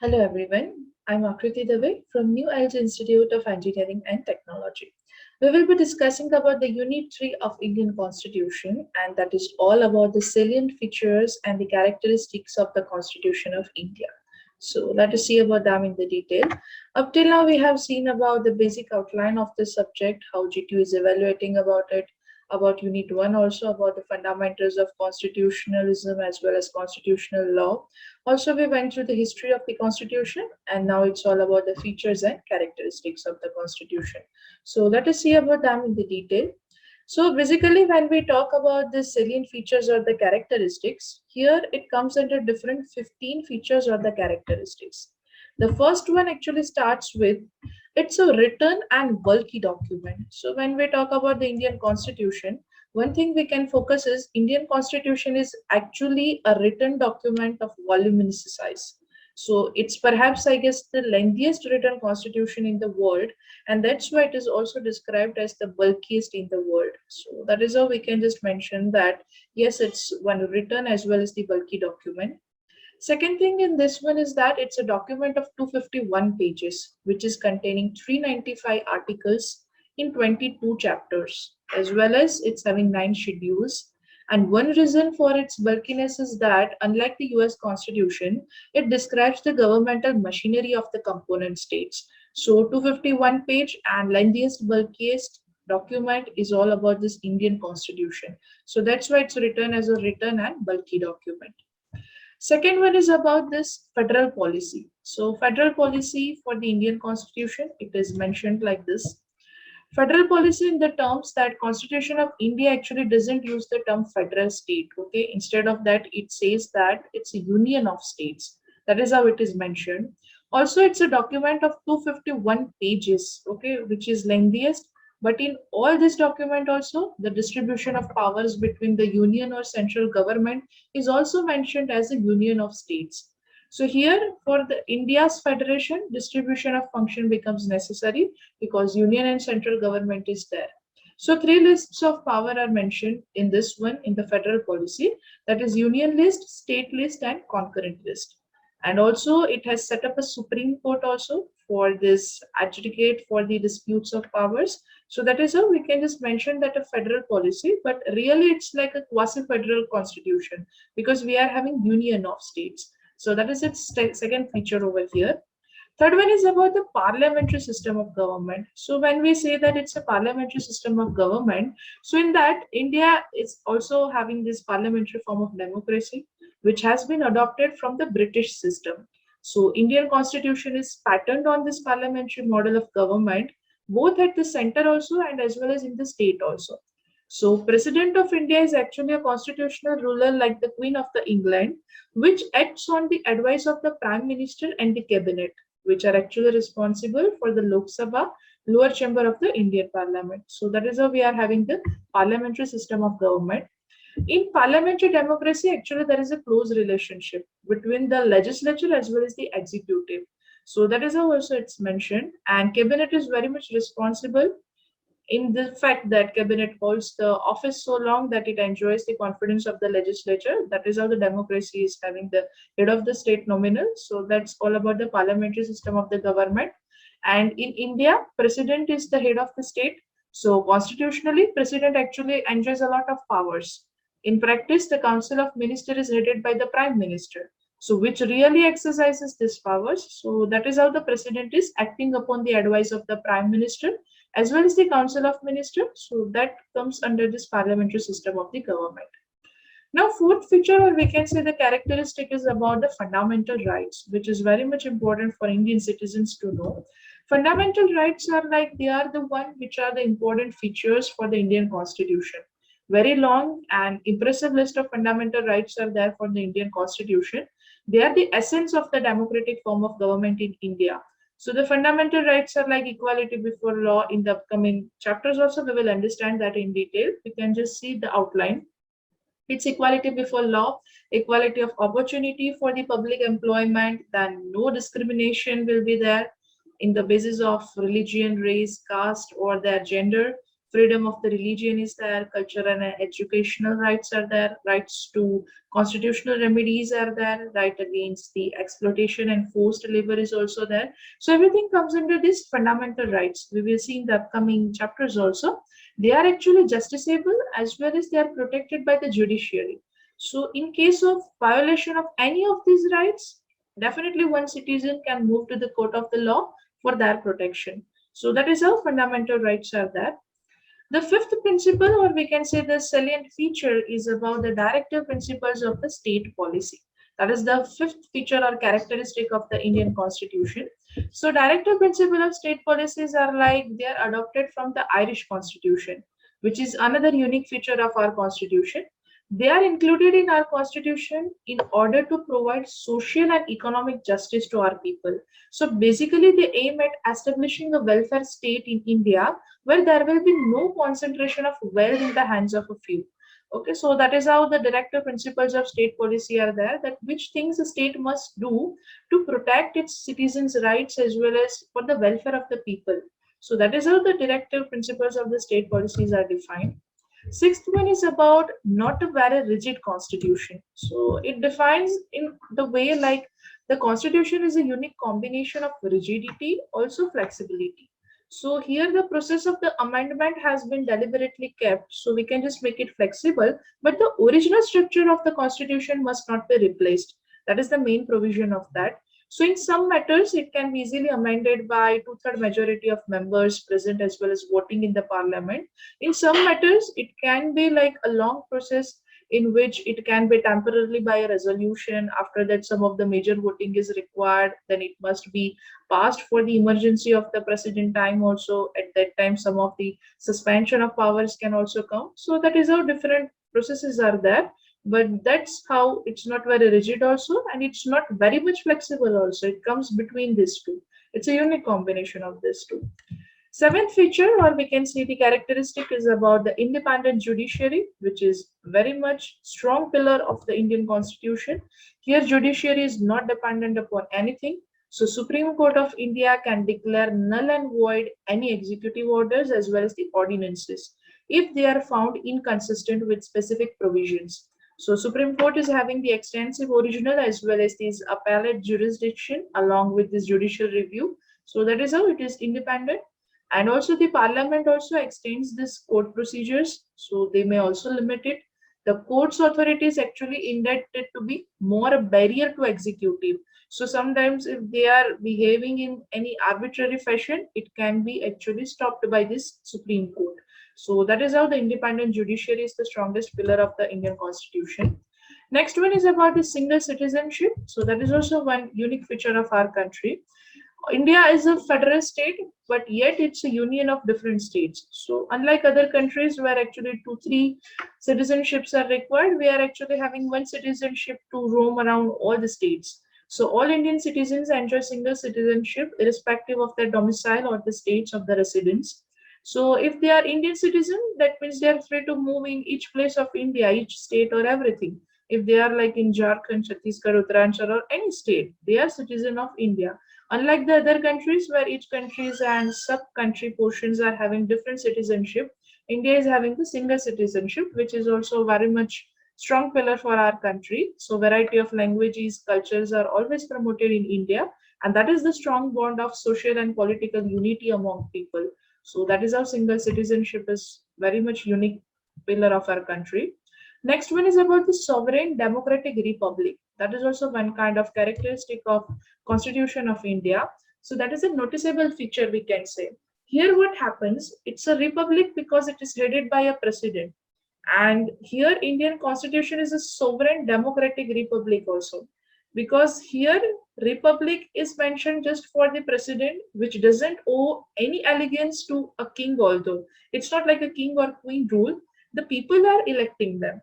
Hello everyone, I'm Akriti Dave from New Age Institute of Engineering and Technology. We will be discussing about the Unit 3 of Indian Constitution, and that is all about the salient features and the characteristics of the Constitution of India. So let us see about them in the detail. Up till now we have seen about the basic outline of the subject, how GTU is evaluating about it, about Unit 1 also about the fundamentals of constitutionalism as well as constitutional law. Also, we went through the history of the Constitution, and now it's all about the features and characteristics of the Constitution. So, let us see about them in the detail. So, basically, when we talk about the salient features or the characteristics, here it comes under different 15 features or the characteristics. The first one actually starts with it's a written and bulky document. So, when we talk about the Indian Constitution, one thing we can focus is Indian Constitution is actually a written document of voluminous size. So it's perhaps, I guess, the lengthiest written constitution in the world, and that's why it is also described as the bulkiest in the world. So that is how we can just mention that yes, it's one written as well as the bulky document. Second thing in this one is that it's a document of 251 pages, which is containing 395 articles in 22 chapters, as well as it's having 9 schedules. And one reason for its bulkiness is that, unlike the US Constitution, it describes the governmental machinery of the component states. So, 251 page and lengthiest, bulkiest document is all about this Indian Constitution. So, that's why it's written as a written and bulky document. Second one is about this federal policy. So federal policy for the Indian Constitution, it is mentioned like this. Federal policy in the terms that Constitution of India actually doesn't use the term federal state. Okay, instead of that, it says that it's a union of states. That is how it is mentioned. Also, it's a document of 251 pages, okay, which is lengthiest. But in all this document also, the distribution of powers between the union or central government is also mentioned as a union of states. So here for the India's federation, distribution of function becomes necessary because union and central government is there. So three lists of power are mentioned in this one in the federal policy, that is union list, state list and concurrent list. And also it has set up a Supreme Court also for this adjudicate for the disputes of powers. So that is how we can just mention that a federal policy, but really it's like a quasi-federal constitution because we are having union of states. So that is its second feature over here. Third one is about the parliamentary system of government. So when we say that it's a parliamentary system of government, so in that India is also having this parliamentary form of democracy, which has been adopted from the British system. So Indian constitution is patterned on this parliamentary model of government, both at the center also and as well as in the state also. So President of India is actually a constitutional ruler like the Queen of the England, which acts on the advice of the Prime Minister and the Cabinet, which are actually responsible for the Lok Sabha, lower chamber of the Indian Parliament. So that is how we are having the parliamentary system of government. In parliamentary democracy, actually, there is a close relationship between the legislature as well as the executive. So that is how also it's mentioned. And cabinet is very much responsible in the fact that cabinet holds the office so long that it enjoys the confidence of the legislature. That is how the democracy is having the head of the state nominal. So that's all about the parliamentary system of the government. And in India, president is the head of the state. So constitutionally, president actually enjoys a lot of powers. In practice, the council of minister is headed by the prime minister. So which really exercises these powers. So that is how the president is acting upon the advice of the prime minister as well as the council of ministers. So that comes under this parliamentary system of the government. Now, fourth feature, or we can say the characteristic, is about the fundamental rights, which is very much important for Indian citizens to know. Fundamental rights are like they are the one which are the important features for the Indian Constitution. Very long and impressive list of fundamental rights are there for the Indian Constitution. They are the essence of the democratic form of government in India. So the fundamental rights are like equality before law. In the upcoming chapters also, we will understand that in detail. We can just see the outline. It's equality before law, equality of opportunity for the public employment, then no discrimination will be there in the basis of religion, race, caste, or their gender. freedom of the religion is there, cultural and educational rights are there, rights to constitutional remedies are there, right against the exploitation and forced labor is also there. So everything comes under these fundamental rights. We will see in the upcoming chapters also. They are actually justiciable as well as they are protected by the judiciary. So in case of violation of any of these rights, definitely one citizen can move to the court of the law for their protection. So that is how fundamental rights are there. The fifth principle, or we can say the salient feature, is about the directive principles of the state policy. That is the fifth feature or characteristic of the Indian Constitution. So, directive principle of state policies are like they are adopted from the Irish Constitution, which is another unique feature of our Constitution. They are included in our Constitution in order to provide social and economic justice to our people. So, basically, they aim at establishing a welfare state in India where there will be no concentration of wealth in the hands of a few. Okay, so that is how the directive principles of state policy are there, that which things the state must do to protect its citizens' rights as well as for the welfare of the people. So that is how the directive principles of the state policies are defined. Sixth one is about not a very rigid constitution. So it defines in the way like the constitution is a unique combination of rigidity, also flexibility. So here the process of the amendment has been deliberately kept, so we can just make it flexible, but the original structure of the constitution must not be replaced. That is the main provision of that. So in some matters, it can be easily amended by two-third majority of members present as well as voting in the parliament. In some matters, it can be like a long process in which it can be temporarily by a resolution. After that, some of the major voting is required. Then it must be passed for the emergency of the president time also. At that time, some of the suspension of powers can also come. So that is how different processes are there. But that's how it's not very rigid also, and it's not very much flexible also. It comes between these two. It's a unique combination of these two. Seventh feature, or we can say the characteristic, is about the independent judiciary, which is very much strong pillar of the Indian Constitution. Here, judiciary is not dependent upon anything. So, Supreme Court of India can declare null and void any executive orders as well as the ordinances if they are found inconsistent with specific provisions. So, Supreme Court is having the extensive original as well as this appellate jurisdiction along with this judicial review. So, that is how it is independent. And also the parliament also extends this court procedures, so they may also limit it. The court's authority is actually intended to be more a barrier to executive. So sometimes if they are behaving in any arbitrary fashion, it can be actually stopped by this Supreme Court. So that is how the independent judiciary is the strongest pillar of the Indian Constitution. Next one is about the single citizenship. So that is also one unique feature of our country. India is a federal state, but yet it's a union of different states. So, unlike other countries where actually two, three citizenships are required, we are actually having one citizenship to roam around all the states. So, all Indian citizens enjoy single citizenship irrespective of their domicile or the states of the residence. So, if they are Indian citizen, that means they are free to move in each place of India, each state or everything. If they are like in Jharkhand, Chhattisgarh, Uttarakhand, or any state, they are citizen of India. Unlike the other countries where each countries and sub-country portions are having different citizenship, India is having the single citizenship, which is also very much strong pillar for our country. So variety of languages, cultures are always promoted in India, and that is the strong bond of social and political unity among people. So that is how single citizenship is very much unique pillar of our country. Next one is about the sovereign democratic republic. That is also one kind of characteristic of Constitution of India. So that is a noticeable feature we can say. Here what happens, it's a republic because it is headed by a president. And here Indian Constitution is a sovereign democratic republic also. Because here republic is mentioned just for the president, which doesn't owe any allegiance to a king, although it's not like a king or queen rule. The people are electing them,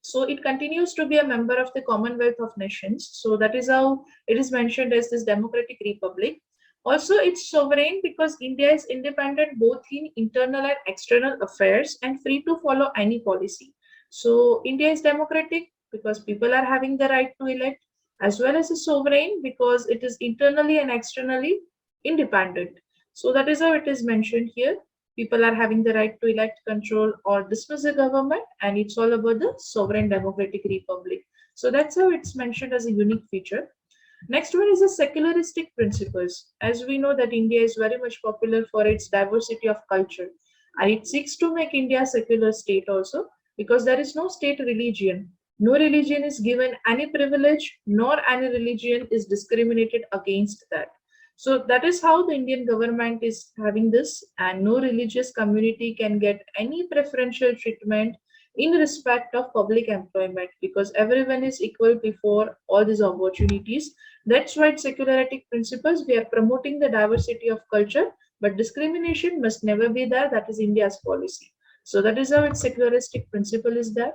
so it continues to be a member of the Commonwealth of Nations. So that is how it is mentioned as this democratic republic. Also, it's sovereign because India is independent both in internal and external affairs and free to follow any policy. So India is democratic because people are having the right to elect, as well as a sovereign because it is internally and externally independent. So that is how it is mentioned here. People are having the right to elect, control, or dismiss the government, and it's all about the sovereign democratic republic. So that's how it's mentioned as a unique feature. Next one is the secularistic principles. As we know that India is very much popular for its diversity of culture, and it seeks to make India a secular state also, because there is no state religion. No religion is given any privilege, nor any religion is discriminated against that. So that is how the Indian government is having this, and no religious community can get any preferential treatment in respect of public employment, because everyone is equal before all these opportunities. That's why secularistic principles, we are promoting the diversity of culture, but discrimination must never be there. That is India's policy. So that is how its secularistic principle is there.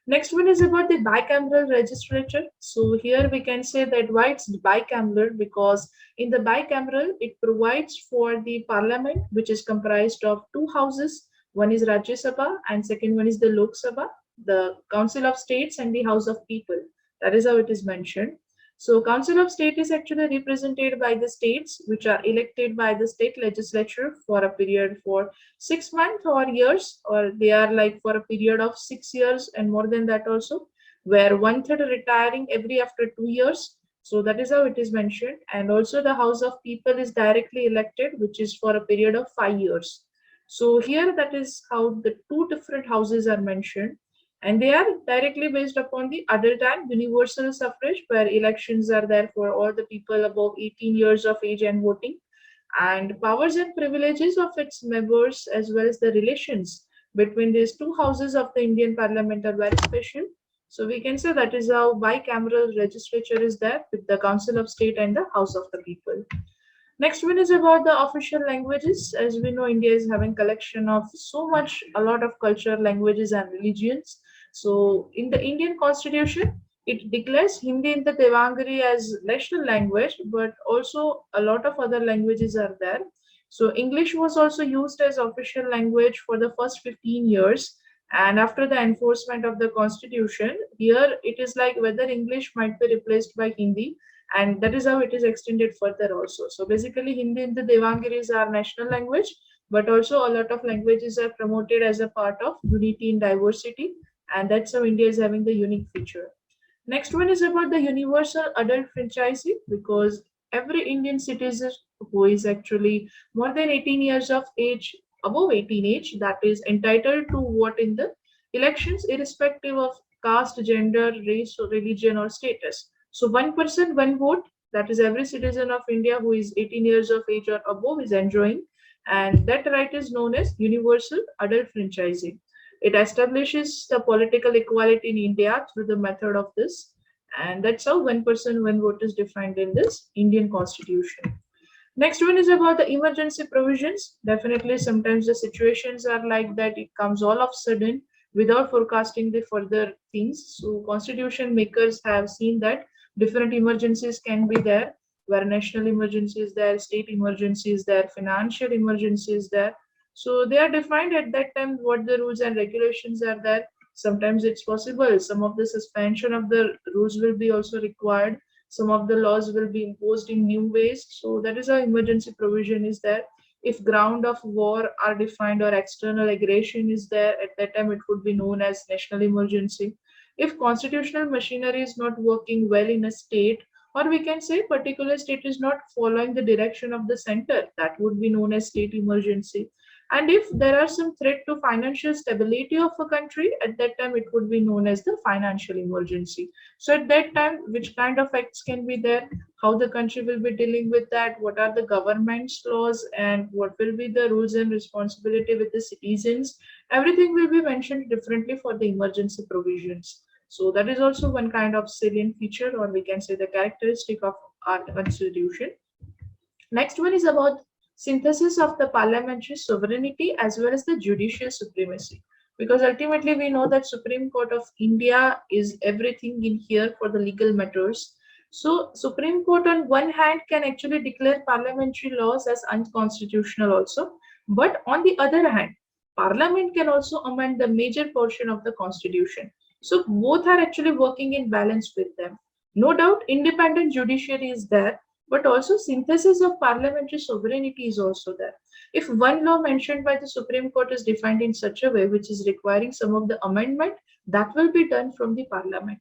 Next one is about the bicameral legislature. So here we can say that why it's bicameral, because in the bicameral it provides for the parliament, which is comprised of two houses. One is Rajya Sabha and second one is the Lok Sabha, the Council of States and the House of People. That is how it is mentioned. So Council of State is actually represented by the states, which are elected by the state legislature for a period for 6 months or years, or they are like for a period of 6 years and more than that also, where one third retiring every after 2 years. So that is how it is mentioned. And also the House of People is directly elected, which is for a period of 5 years. So here that is how the two different houses are mentioned, and they are directly based upon the adult and universal suffrage, where elections are there for all the people above 18 years of age and voting, and powers and privileges of its members as well as the relations between these two houses of the Indian Parliament are very special. So we can say that is how bicameral legislature is there with the Council of State and the House of the People. Next one is about the official languages. As we know, India is having collection of so much, a lot of culture, languages, and religions. So in the Indian Constitution, it declares Hindi in the Devangari as national language, but also a lot of other languages are there. So English was also used as official language for the first 15 years. And after the enforcement of the Constitution, here it is like whether English might be replaced by Hindi, and that is how it is extended further also. So basically Hindi in the Devangiri is our national language, but also a lot of languages are promoted as a part of unity in diversity, and that's how India is having the unique feature. Next one is about the universal adult franchise, because every Indian citizen who is actually more than 18 years of age, above 18 age, that is entitled to vote in the elections irrespective of caste, gender, race, or religion or status. So one person, one vote, that is every citizen of India who is 18 years of age or above is enjoying, and that right is known as universal adult franchising. It establishes the political equality in India through the method of this, and that's how one person, one vote is defined in this Indian Constitution. Next one is about the emergency provisions. Definitely, sometimes the situations are like that, it comes all of a sudden without forecasting the further things. So, constitution makers have seen that different emergencies can be there, where national emergency is there, state emergency is there, financial emergency is there. So, they are defined at that time what the rules and regulations are there. Sometimes it's possible, some of the suspension of the rules will be also required, some of the laws will be imposed in new ways. So that is how emergency provision is there. If ground of war are defined or external aggression is there, at that time it would be known as national emergency. If constitutional machinery is not working well in a state, or we can say particular state is not following the direction of the center, that would be known as state emergency. And if there are some threat to financial stability of a country, at that time it would be known as the financial emergency. So at that time, which kind of acts can be there, how the country will be dealing with that, what are the government's laws, and what will be the rules and responsibility with the citizens, everything will be mentioned differently for the emergency provisions. So that is also one kind of salient feature, or we can say the characteristic of our constitution. Next one is about synthesis of the parliamentary sovereignty as well as the judicial supremacy. Because ultimately we know that Supreme Court of India is everything in here for the legal matters. So Supreme Court on one hand can actually declare parliamentary laws as unconstitutional also, but on the other hand, Parliament can also amend the major portion of the constitution. So both are actually working in balance with them. No doubt, independent judiciary is there, but also synthesis of parliamentary sovereignty is also there. If one law mentioned by the Supreme Court is defined in such a way which is requiring some of the amendment, that will be done from the parliament.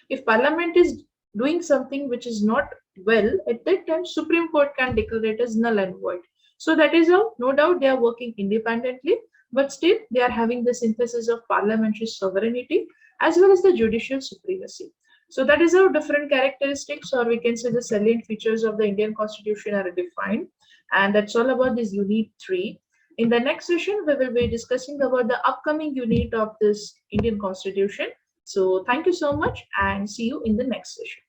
If parliament is doing something which is not well, at that time Supreme Court can declare it as null and void. So that is how, no doubt, they are working independently, but still they are having the synthesis of parliamentary sovereignty as well as the judicial supremacy. So that is how different characteristics, or we can say the salient features of the Indian Constitution are defined. And that's all about this unit 3. In the next session, we will be discussing about the upcoming unit of this Indian Constitution. So thank you so much and see you in the next session.